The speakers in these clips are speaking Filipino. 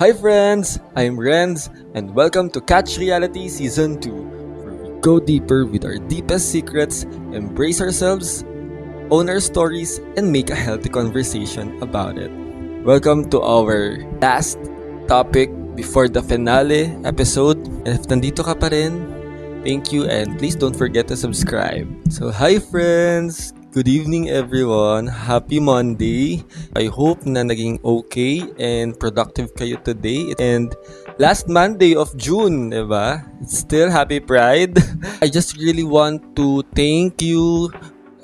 Hi friends, I'm Renz and welcome to Catch Reality Season 2, where we go deeper with our deepest secrets, embrace ourselves, own our stories, and make a healthy conversation about it. Welcome to our last topic before the finale episode. And if nandito ka pa rin, thank you and please don't forget to subscribe. So hi friends! Good evening everyone! Happy Monday! I hope na naging okay and productive kayo today. And last Monday of June, diba? Still happy Pride! I just really want to thank you,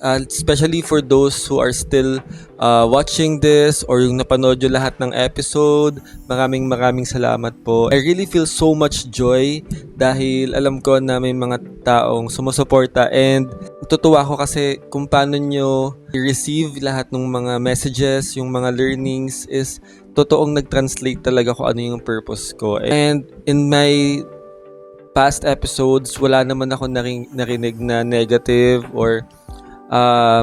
especially for those who are still watching this or yung napanood yung lahat ng episode. Maraming salamat po. I really feel so much joy dahil alam ko na may mga taong sumusuporta and natutuwa ko kasi kung paano nyo i-receive lahat ng mga messages, yung mga learnings is totoong nag-translate talaga kung ano yung purpose ko. And in my past episodes, wala naman ako narinig na negative or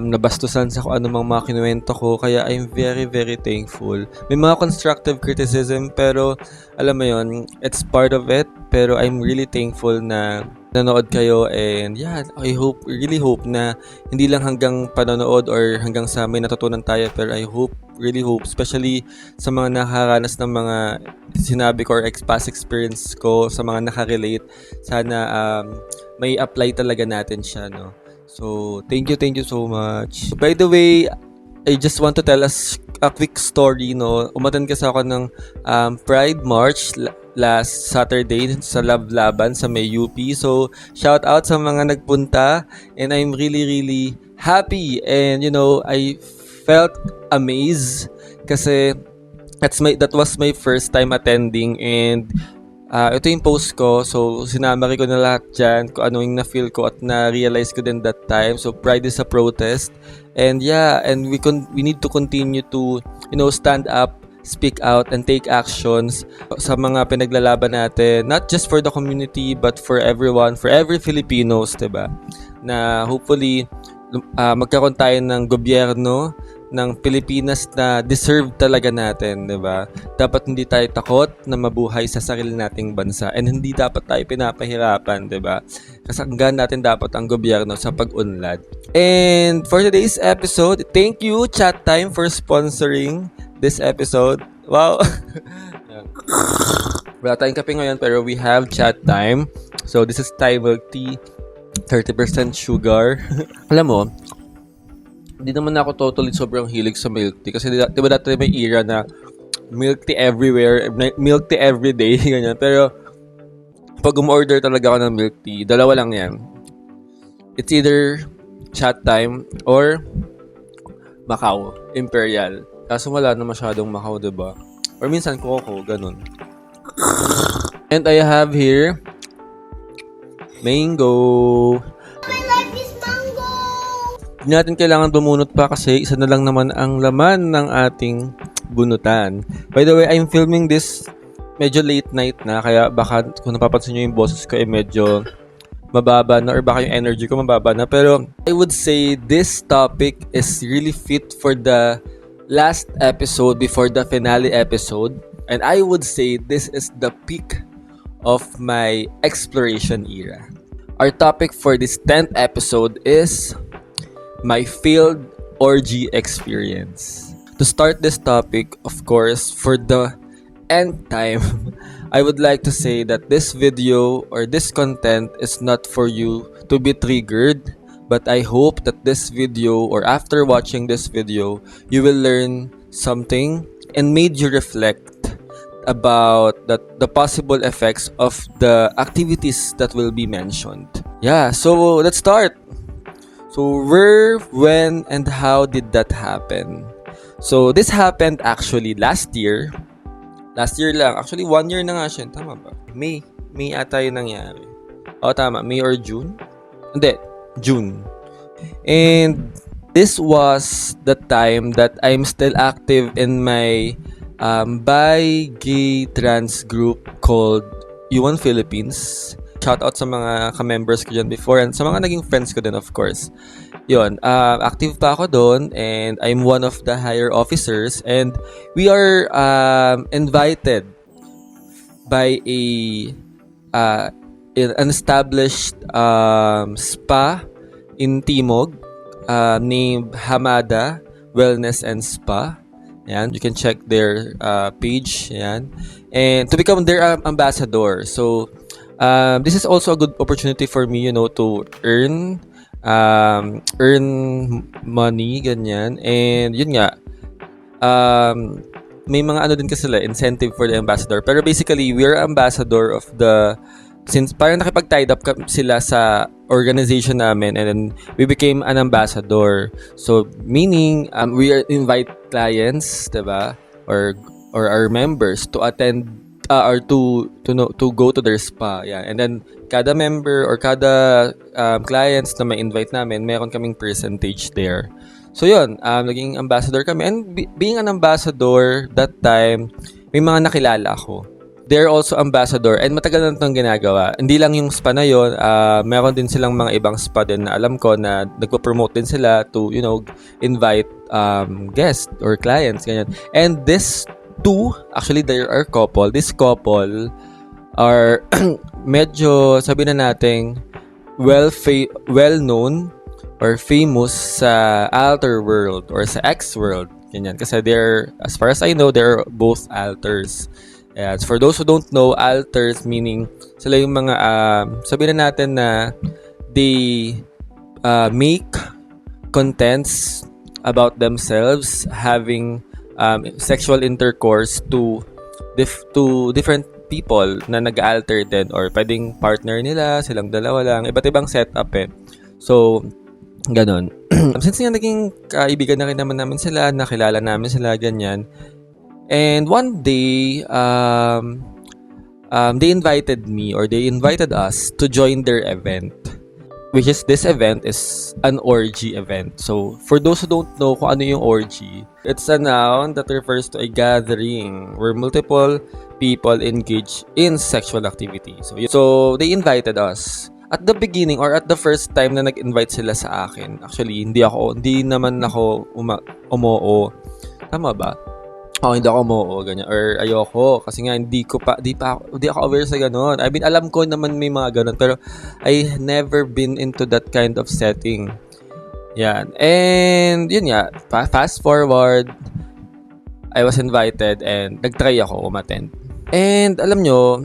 nabastusan sa kung anumang mga kinuwento ko, kaya I'm very thankful. May mga constructive criticism pero alam mo yon, it's part of it, pero I'm really thankful na nanood kayo and yeah, I really hope na hindi lang hanggang panonood or hanggang sa may natutunan tayo, pero I really hope, especially sa mga nakaranas ng mga sinabi ko or past experience ko, sa mga nakarelate, sana may apply talaga natin siya, no? So, thank you so much. By the way, I just want to tell us a quick story, no? Umattend kasi ako ng Pride March last Saturday sa Laban sa may UP. So, shout out sa mga nagpunta and I'm really happy and I felt amazed kasi that was my first time attending and ito yung post ko, so sinamari ko na lahat dyan kung ano yung na-feel ko at na-realize ko din that time. So Pride is a protest and yeah, and we need to continue to stand up, speak out and take actions sa mga pinaglalaban natin, not just for the community but for everyone, for every Filipinos, diba? Na hopefully magkaroon tayo ng gobyerno ng Pilipinas na deserve talaga natin, 'di ba? Dapat hindi tayo takot na mabuhay sa sarili nating bansa and hindi dapat tayo pinapahirapan, 'di ba? Kasanggan natin dapat ang gobyerno sa pag-unlad. And for today's episode, thank you Chat Time for sponsoring this episode. Wow. Wala tayong kape ngayon pero we have Chat Time. So this is Thai milk tea, 30% sugar. Alam mo, hindi naman ako totally sobrang hilig sa milk tea kasi diba dati may era na milk tea everywhere, milk tea everyday, ganyan. Pero pag umorder talaga ako ng milk tea, dalawa lang yan. It's either Chat Time or Macau, Imperial. Kaso wala na masyadong Macau, diba? Or minsan Coco, ganun. And I have here mango. Hindi natin kailangan bumunot pa kasi isa na lang naman ang laman ng ating bunutan. By the way, I'm filming this medyo late night na, kaya baka kung napapansin nyo yung boses ko ay medyo mababa na or baka yung energy ko mababa na. Pero I would say this topic is really fit for the last episode before the finale episode. And I would say this is the peak of my exploration era. Our topic for this 10th episode is my failed orgy experience. To start this topic, of course, for the nth time, I would like to say that this video or this content is not for you to be triggered, but I hope that this video or after watching this video, you will learn something and made you reflect about the possible effects of the activities that will be mentioned. Yeah, so let's start. So where, when, and how did that happen? So this happened actually last year. Last year lang. Actually, 1 year na nga siya. Tama ba? May ata yun nangyari. O, tama. May or June? Hindi. June. And this was the time that I'm still active in my bi, gay, trans group called U1 Philippines. Shoutout sa mga ka-members ko dyan before and sa mga naging friends ko din, of course. Yun, active pa ako doon and I'm one of the higher officers and we are invited by uh, an established spa in Timog named Hamada Wellness and Spa. Yan, you can check their page. Yan. And to become their ambassador. So, this is also a good opportunity for me, to earn money, ganyan. And yun nga, may mga ano din kasi sila, incentive for the ambassador. Pero basically, we're ambassador of since parang nakipag-tied up sila sa organization namin, and then we became an ambassador. So, meaning, we invite clients, diba? Or our members to attend or to go to their spa. Yeah. And then, kada member or kada clients na may invite namin, meron kaming percentage there. So, yun, naging ambassador kami. And being an ambassador, that time, may mga nakilala ako. They're also ambassador, and matagal na itong ginagawa. Hindi lang yung spa na yun, meron din silang mga ibang spa din na alam ko na nagpo-promote din sila to, invite guests or clients, ganyan. And this two, actually there are couple. This couple are medyo, sabi na natin, well-known or famous sa alter world or sa X world, ganyan. Kasi as far as I know, they're both alters. Yeah, for those who don't know, alters meaning sila yung mga sabihin na natin na they make contents about themselves having sexual intercourse to different people na nag-alter din, or pwedeng partner nila, silang dalawa lang, iba't ibang setup eh. So, ganon. Since nga naging kaibigan na rin namin sila, nakilala namin sila, ganyan. And one day, they invited me, or they invited us to join their event, which is, this event is an orgy event. So, for those who don't know kung ano yung orgy, it's a noun that refers to a gathering where multiple people engage in sexual activity. So they invited us. At the beginning, or at the first time na nag-invite sila sa akin, actually, hindi naman ako umoo. Tama ba? Hindi ako mo, ganyan. Or ayoko. Kasi nga, hindi ako aware sa ganun. I mean, alam ko naman may mga ganun. Pero, I never been into that kind of setting. Yan. And, yun nga. Fast forward, I was invited and nag-try ako umattend. And, alam nyo,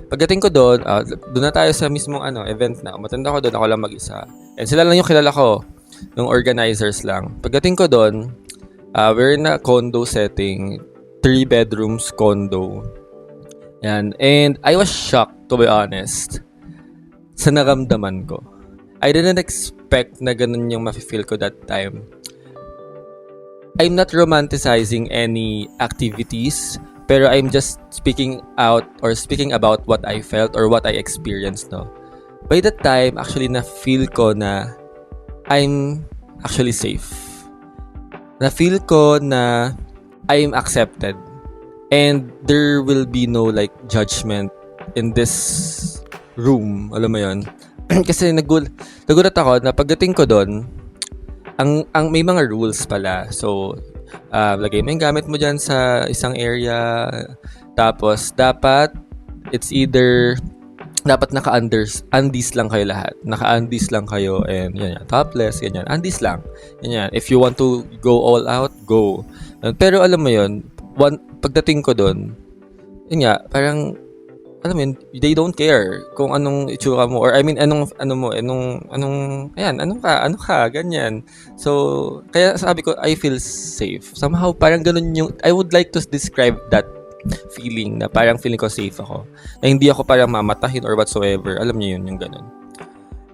pagdating ko doon na tayo sa mismong event na. Umattend ako doon, ako lang mag-isa. And sila lang yung kilala ko. Yung organizers lang. Pagdating ko doon, we're in a condo setting, 3 bedrooms condo. Yan. And I was shocked, to be honest, sa naramdaman ko. I didn't expect na ganun yung mafe-feel ko that time. I'm not romanticizing any activities, pero I'm just speaking out or speaking about what I felt or what I experienced, no? By that time, actually, na-feel ko na I'm actually safe. Na-feel ko na I'm accepted. And there will be no judgment in this room. Alam mo yun? Kasi nagulat ako na pagdating ko doon, ang may mga rules pala. So, lagay mo yung gamit mo dyan sa isang area. Tapos, dapat naka-undies lang kayo lahat. Naka-undies lang kayo and yan, topless, ganyan. Undies lang. Ganyan. If you want to go all out, go. Pero alam mo yun, pagdating ko doon, yun nga, parang, alam mo yun, they don't care kung anong itsura mo, or I mean, ano ka, ganyan. So, kaya sabi ko, I feel safe. Somehow, parang ganun yung, I would like to describe that feeling na parang feeling ko safe ako. Na hindi ako parang mamatahin or whatsoever. Alam niyo yun, yung ganun.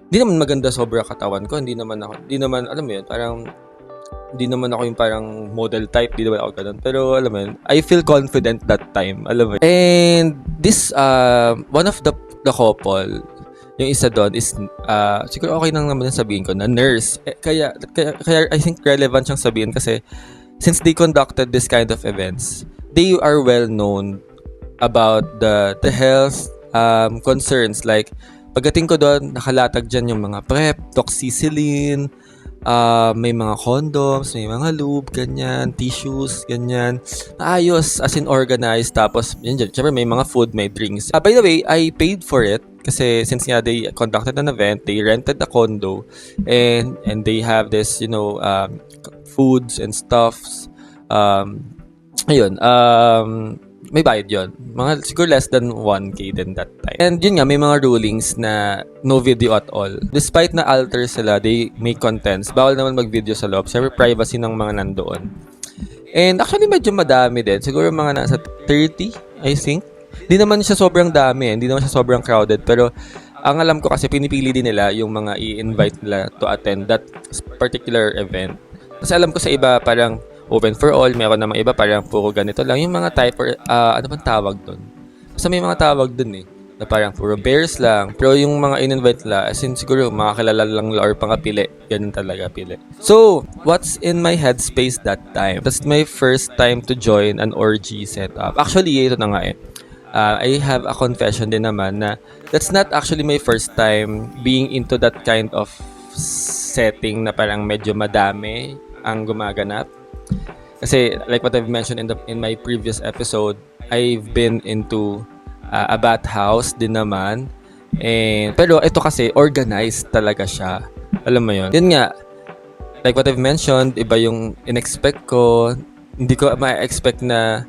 Hindi naman maganda sobra katawan ko. Hindi naman, alam mo yun, parang, hindi naman ako yung parang model type. Hindi naman ako ganun. Pero, alam mo yun, I feel confident that time. Alam mo yun. And this, one of the couple, yung isa doon is, siguro okay nang naman sabihin ko, na nurse. Kaya I think relevant siyang sabihin kasi, since they conducted this kind of events, they are well known about the health concerns. Like, pagdating ko doon, nakalatag dyan yung mga PrEP, toxicillin, May mga condoms, may mga lube, ganyan, tissues, ganyan. Ayos, as in organized. Tapos, yun dyan, syempre may mga food, may drinks. By the way, I paid for it kasi since nga they conducted an event, they rented a condo and they have this, foods and stuffs. Ayun, may bayad yon. Mga siguro less than 1K din that time. And yun nga, may mga rulings na no video at all. Despite na alter sila, they make contents. Bawal naman mag-video sa loob. Siyempre, privacy ng mga nandoon. And actually, medyo madami din. Siguro mga nasa 30, I think. Hindi naman siya sobrang dami. Hindi naman siya sobrang crowded. Pero ang alam ko kasi pinipili din nila yung mga i-invite nila to attend that particular event. Kasi alam ko sa iba parang open for all, meron namang iba parang puro ganito lang. Yung mga type or, ano bang tawag doon? Kasi may mga tawag doon eh, na parang puro bears lang. Pero yung mga in-invite nila, as in siguro makakilala lang or pangapili. Ganun talaga, pili. So, what's in my headspace that time? That's my first time to join an orgy setup. Actually, ito na nga eh. I have a confession din naman na that's not actually my first time being into that kind of setting na parang medyo madami ang gumaganap. Kasi like what I've mentioned in my previous episode, I've been into a bathhouse din naman. Pero ito kasi organized talaga siya. Alam mo 'yon. Yun nga, like what I've mentioned, iba yung in-expect ko. Hindi ko ma-expect na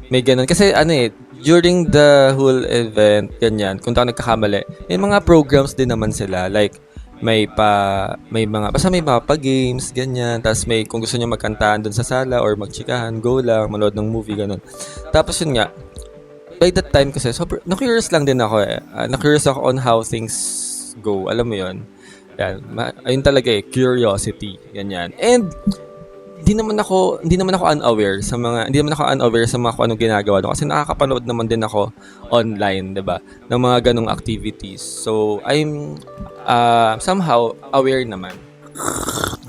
may ganun. Kasi during the whole event, ganyan, kung ako nagkakamali, may mga programs din naman sila. Like, may mga pa-games, ganyan. Tapos kung gusto niyo magkantahan dun sa sala or magchikahan, go lang, manood ng movie, ganun. Tapos yun nga, by that time kasi, na-curious lang din ako eh. Na-curious ako on how things go. Alam mo yun? Yan. Ayun talaga eh, curiosity, ganyan. And, hindi naman ako unaware sa mga kung anong ginagawa doon kasi nakakapanood naman din ako online, 'di ba? Ng mga ganong activities. So, I'm somehow aware naman.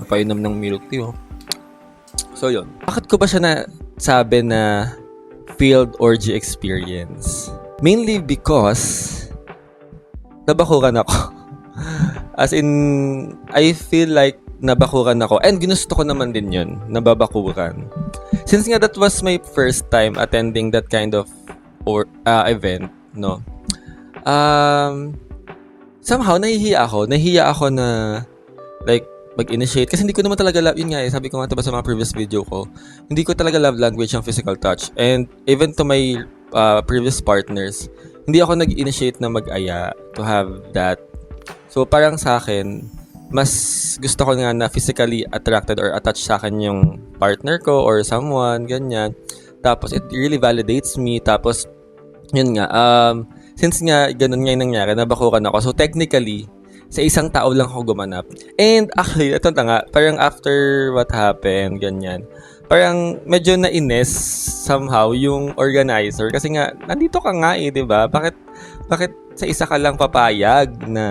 Napainom ng milk tea, oh. So, yun. Bakit ko ba siya sabi na field orgy experience? Mainly because nabakuran ako. As in, I feel like nabakuran ako. And ginusto ko naman din yun, nababakuran. Since nga that was my first time attending that kind of event, no? Somehow, nahihiya ako na, like, mag-initiate. Kasi hindi ko naman talaga love, yun nga sabi ko nga diba sa mga previous video ko, hindi ko talaga love language ang physical touch. And even to my previous partners, hindi ako nag-initiate na mag-aya to have that. So, parang sa akin, mas gusto ko nga na physically attracted or attached sa akin yung partner ko or someone, ganyan. Tapos, it really validates me. Tapos, yun nga, since nga, ganun nga yung nangyari, nabakuran ako. So, technically, sa isang tao lang ako gumanap. And actually, ito na nga, parang after what happened, ganyan, parang medyo nainis somehow yung organizer. Kasi nga, nandito ka nga eh, di ba? Bakit sa isa ka lang papayag na,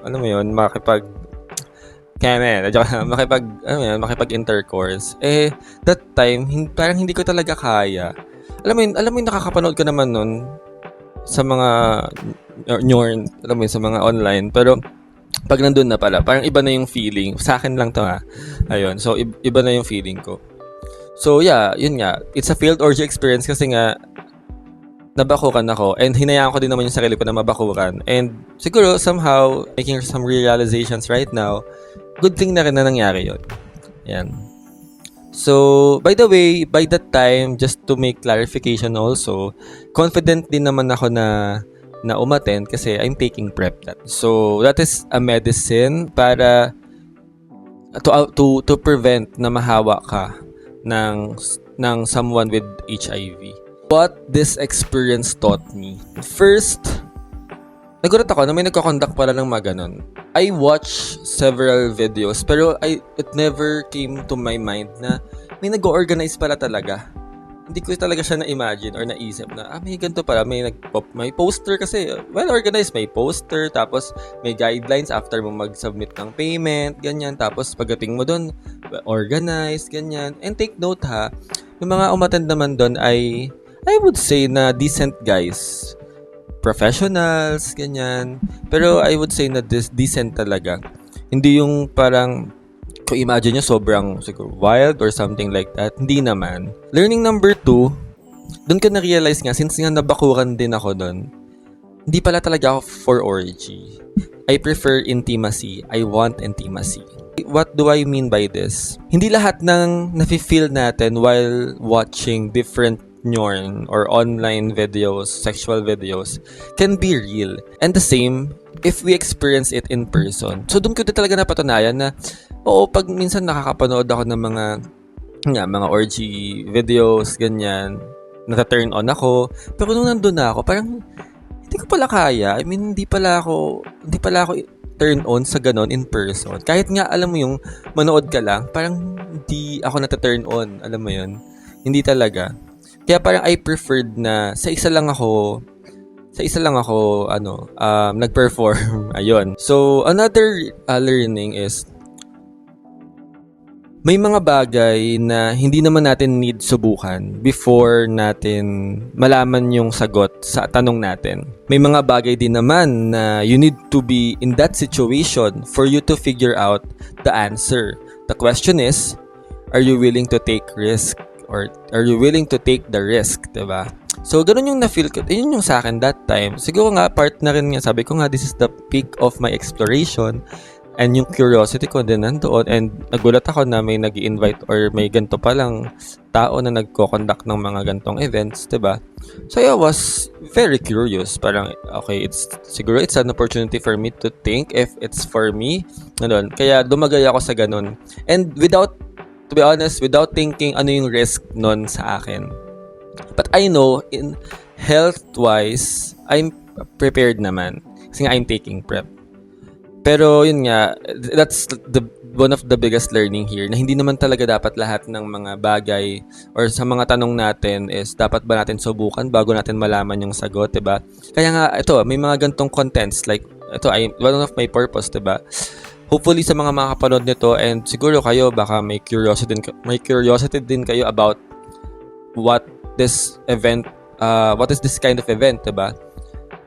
alam mo yun, makipag-intercourse. That time, parang hindi ko talaga kaya. Alam mo yun, nakakapanood ka naman nun sa mga alam mo yun, sa mga online. Pero, pag nandun na pala, parang iba na yung feeling. Sa akin lang to ha. Ayun, so iba na yung feeling ko. So, yeah, yun nga. It's a field orgy experience kasi nga, nabakuran ako. And hinayaan ko din naman yung sarili ko na mabakuran. And siguro, somehow, making some realizations right now, good thing na rin na nangyari yun. Yan. So, by the way, by that time, just to make clarification also, confident din naman ako na umattend kasi I'm taking PrEP that. So, that is a medicine para to prevent na mahawa ka ng someone with HIV. What this experience taught me. First, nagulat ako na may nagko-conduct pala ng mga ganun. I watched several videos pero it never came to my mind na may nag-organize pala talaga. Hindi ko talaga siya na-imagine or naisip na, may ganito pala, may poster kasi, well organized, may poster, tapos may guidelines after mo mag-submit ng payment, ganyan, tapos pagdating mo doon, organized, ganyan. And take note ha, yung mga umattend naman doon ay, I would say na decent guys, professionals, ganyan, pero I would say na decent talaga. Hindi yung parang, kung imagine nyo sobrang siguro wild or something like that. Hindi naman. Learning number 2, doon ko na-realize nga, since nga nabakuran din ako doon, hindi pala talaga ako for orgy. I prefer intimacy. I want intimacy. What do I mean by this? Hindi lahat ng nafe-feel natin while watching different porn or online videos, sexual videos, can be real. And the same if we experience it in person. So doon ko din talaga napatunayan na oo, pag minsan nakakapanood ako ng mga orgy videos, ganyan, nata-turn on ako. Pero nung nandun na ako, parang hindi ko pala kaya. I mean, hindi pala ako turn on sa ganon in person. Kahit nga, alam mo yung manood ka lang, parang hindi ako nata-turn on. Alam mo yun? Hindi talaga. Kaya parang I preferred na sa isa lang ako nag-perform. Ayun. So, another learning is may mga bagay na hindi naman natin need subukan before natin malaman yung sagot sa tanong natin. May mga bagay din naman na you need to be in that situation for you to figure out the answer. The question is, are you willing to take risk? Or are you willing to take the risk, diba? So, ganun yung na-feel ko. Yun yung sa akin that time. Siguro nga, part na rin nga, sabi ko nga, this is the peak of my exploration. And yung curiosity ko din nandoon. And nagulat ako na may nag-invite or may ganito palang tao na nagko-conduct ng mga gantong events, diba? So, I was very curious. Parang, okay, siguro it's an opportunity for me to think if it's for me. Ganun. Kaya dumagay ako sa ganun. And to be honest, without thinking ano yung risk nun sa akin. But I know, in health-wise, I'm prepared naman. Kasi nga, I'm taking PrEP. Pero, yun nga, that's one of the biggest learning here, na hindi naman talaga dapat lahat ng mga bagay or sa mga tanong natin is dapat ba natin subukan bago natin malaman yung sagot, diba? Kaya nga, ito, may mga gantong contents, like, ito, one of my purpose, diba? Hopefully sa mga makapanood nito and siguro kayo baka may curiosity din kayo about what is this kind of event, diba?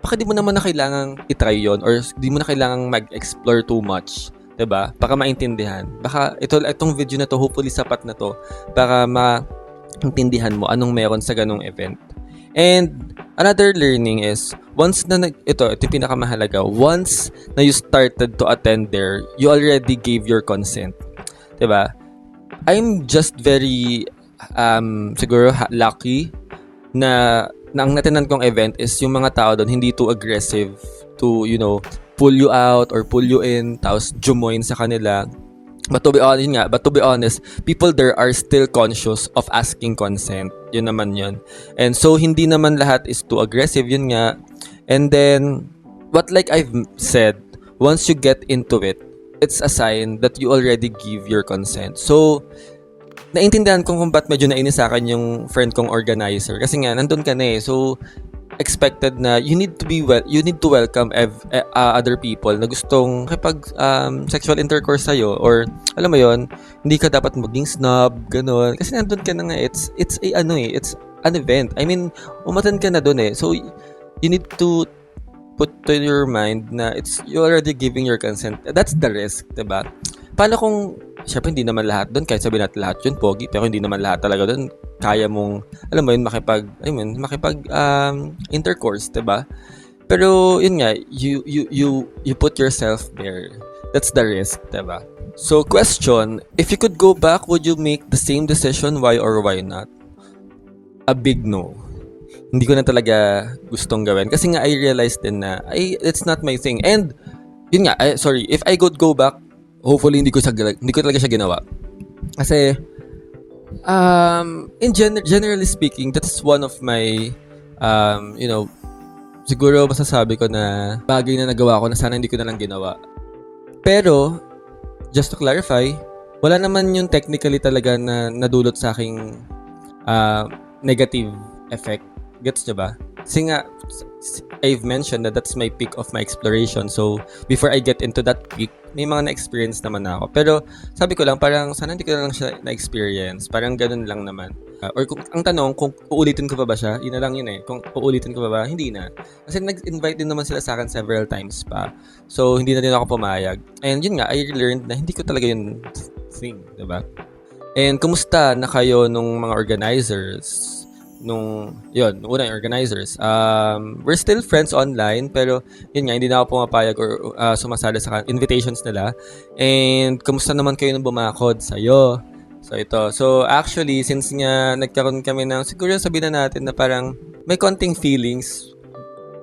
Baka di mo naman na kailangang i-try yon or di mo na kailangang mag-explore too much, diba? Baka maintindihan. Baka itong video na to, hopefully sapat na to para maintindihan mo anong meron sa ganong event. And another learning is, ito yung pinakamahalaga, once na you started to attend there, you already gave your consent. Diba? I'm just very, siguro lucky na ang natinan kong event is yung mga tao doon hindi too aggressive to, pull you out or pull you in, tapos jumoin sa kanila. But to be honest, people there are still conscious of asking consent. Yun naman yun. And so, hindi naman lahat is too aggressive. Yun nga. And then, like I've said, once you get into it, it's a sign that you already give your consent. So, naintindihan ko kung ba't medyo nainis sa akin yung friend kong organizer. Kasi nga, nandun ka na eh. So, expected na you need to welcome other people na gustong kapag sexual intercourse sa'yo or alam mo yon, hindi ka dapat maging snob, ganun. Kasi nandun ka na nga, it's an event. I mean, umatan ka na dun eh. So, you need to put to your mind na you're already giving your consent. That's the risk, diba? Paano kung, syempre hindi naman lahat doon, kahit sabihin natin lahat yun, pogi, pero hindi naman lahat talaga doon, kaya mong, alam mo yun, makipag intercourse, diba? Pero, yun nga, you put yourself there. That's the risk, diba? So, question, if you could go back, would you make the same decision? Why or why not? A big no. Hindi ko na talaga gustong gawin. Kasi nga, I realized din na, it's not my thing. And, yun nga, if I could go back, hopefully hindi ko talaga siya ginawa. Kasi generally speaking, that's one of my siguro masasabi ko na bagay na nagawa ko na sana hindi ko na lang ginawa. Pero just to clarify, wala naman yung technically talaga na nadulot sa aking negative effect. Gets nyo ba? Kasi nga, I've mentioned that that's my peak of my exploration. So, before I get into that peak, may mga na-experience naman ako. Pero, sabi ko lang, parang sana hindi ko na lang siya na-experience. Parang ganun lang naman. Or ang tanong, kung uulitin ko pa ba siya, yun na lang yun eh. Kung uulitin ko pa ba, hindi na. Kasi nag-invite din naman sila sa akin several times pa. So, hindi na din ako pumayag. And yun nga, I learned na hindi ko talaga yun thing, diba? And kumusta na kayo nung mga organizers? Nung unang organizers. We're still friends online, pero yun nga, hindi na ako pumapayag or sumasali sa invitations nila. And kumusta naman kayo nung bumakod sa'yo? So ito. So actually, since nga nagkaroon kami ng, siguro sabihin na natin na parang may konting feelings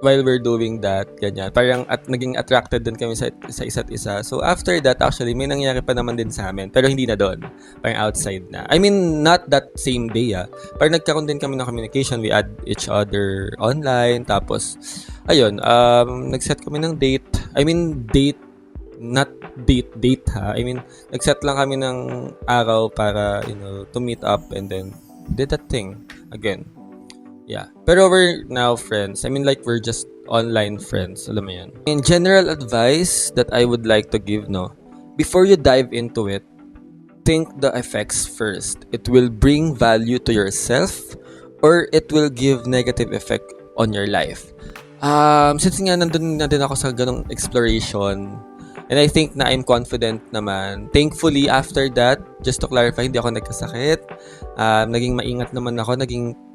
while we're doing that, ganyan. Parang naging attracted din kami sa isa't isa. So after that, actually, may nangyari pa naman din sa amin. Pero hindi na doon. Parang outside na. I mean, not that same day, Parang nagkaroon din kami ng communication. We add each other online. Tapos, ayun, nag-set kami ng date. I mean, date, not date ha. I mean, nag-set lang kami ng araw para, to meet up and then did that thing again. Yeah. Pero we're now friends. I mean, like, we're just online friends. Alam mo yan. In general advice that I would like to give, before you dive into it, think the effects first. It will bring value to yourself or it will give negative effect on your life. Since nga nandun na din ako sa ganong exploration, and I think na I'm confident naman. Thankfully, after that, just to clarify, hindi ako nagkasakit. Naging maingat naman ako.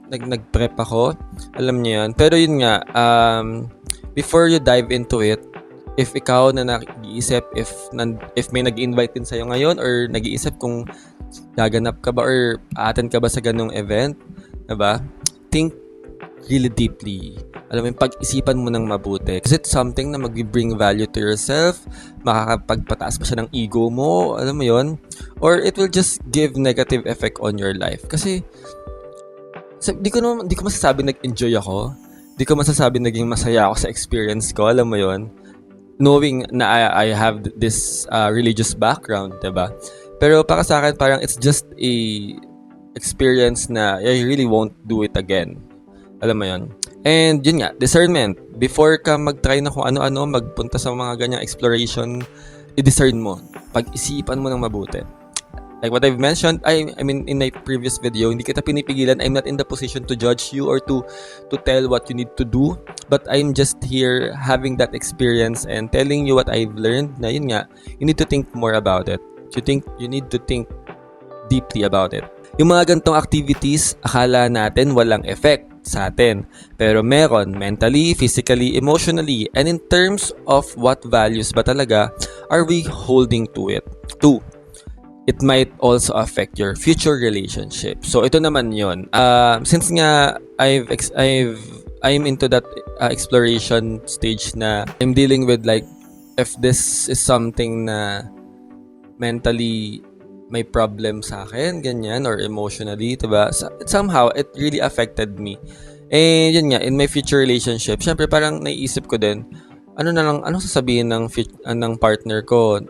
Nag-prep ako. Alam niyo yun. Pero yun nga, before you dive into it, if ikaw na nag-iisip, if may nag-invite din sa'yo ngayon or nag-iisip kung gaganap ka ba or aattend ka ba sa ganong event, diba? Think really deeply. Alam mo, pag-isipan mo ng mabuti. Is it something na mag-bring value to yourself? Makakapagpataas pa siya ng ego mo? Alam mo yun? Or it will just give negative effect on your life? Kasi, di ko masasabi nag-enjoy ako. Di ko masasabi naging masaya ako sa experience ko. Alam mo yon, knowing na I have this religious background, diba? Pero para sa akin, parang it's just a experience na I really won't do it again. Alam mo yon. And yun nga, discernment. Before ka mag-try na kung ano-ano, magpunta sa mga ganyang exploration, i-discern mo. Pag-isipan mo ng mabuti. Like what I've mentioned, I mean in my previous video, hindi kita pinipigilan. I'm not in the position to judge you or to tell what you need to do. But I'm just here having that experience and telling you what I've learned. Na yun nga, you need to think more about it. You need to think deeply about it. Yung mga gantong activities, akala natin walang effect sa atin. Pero meron, mentally, physically, emotionally, and in terms of what values ba talaga are we holding to it? 2. It might also affect your future relationship. So ito naman yon. Since nga I'm into that exploration stage na I'm dealing with like if this is something na mentally may problem sa akin, ganyan, or emotionally, diba? Somehow it really affected me. Eh yun nga, in my future relationship, syempre parang naiisip ko din, anong sasabihin ng partner ko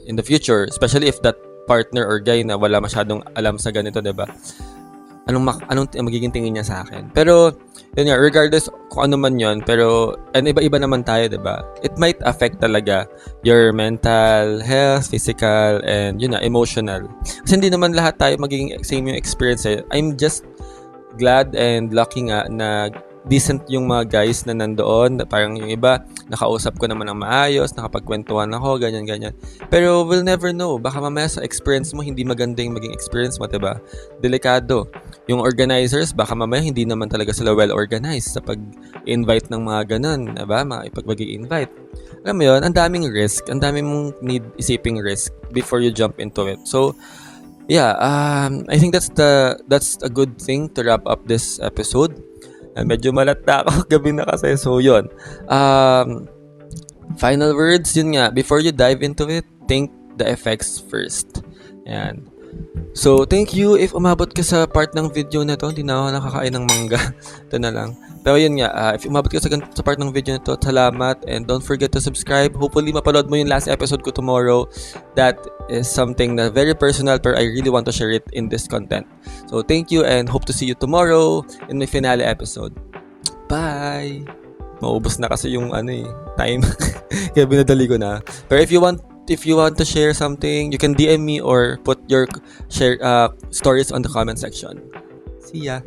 in the future, especially if that partner or guy na wala masyadong alam sa ganito, diba? Anong magiging tingin niya sa akin? Pero, yun nga, regardless kung ano man yun, pero, and iba-iba naman tayo, diba? It might affect talaga your mental health, physical, and yun na, emotional. Kasi hindi naman lahat tayo magiging same yung experience. I'm just glad and lucky nga na decent yung mga guys na nandoon. Parang yung iba, nakausap ko naman ng maayos, nakapagkwentuhan ako, ganyan-ganyan. Pero we'll never know. Baka mamaya sa experience mo, hindi maganda yung maging experience mo, diba? Delikado. Yung organizers, baka mamaya hindi naman talaga sila well-organized sa pag-invite ng mga ganun, diba? Mga ipag-invite. Alam mo yun, ang daming risk, ang daming mong need isiping risk before you jump into it. So, yeah, I think that's a good thing to wrap up this episode. Medyo malata ako, gabi na kasi. So, yun. Final words, yun nga. Before you dive into it, think the effects first. Yan. So, thank you. If umabot ka sa part ng video na to, hindi na ako nakakain ng mangga. Ito na lang. Pero yun nga, if umabot ka sa part ng video na to, salamat. And don't forget to subscribe. Hopefully, mapanood mo yung last episode ko tomorrow. That is something na very personal, pero I really want to share it in this content. So, thank you and hope to see you tomorrow in my finale episode. Bye! Maubos na kasi yung time. Kaya binadali ko na. Pero if you want to share something, you can DM me or put your stories on the comment section. See ya!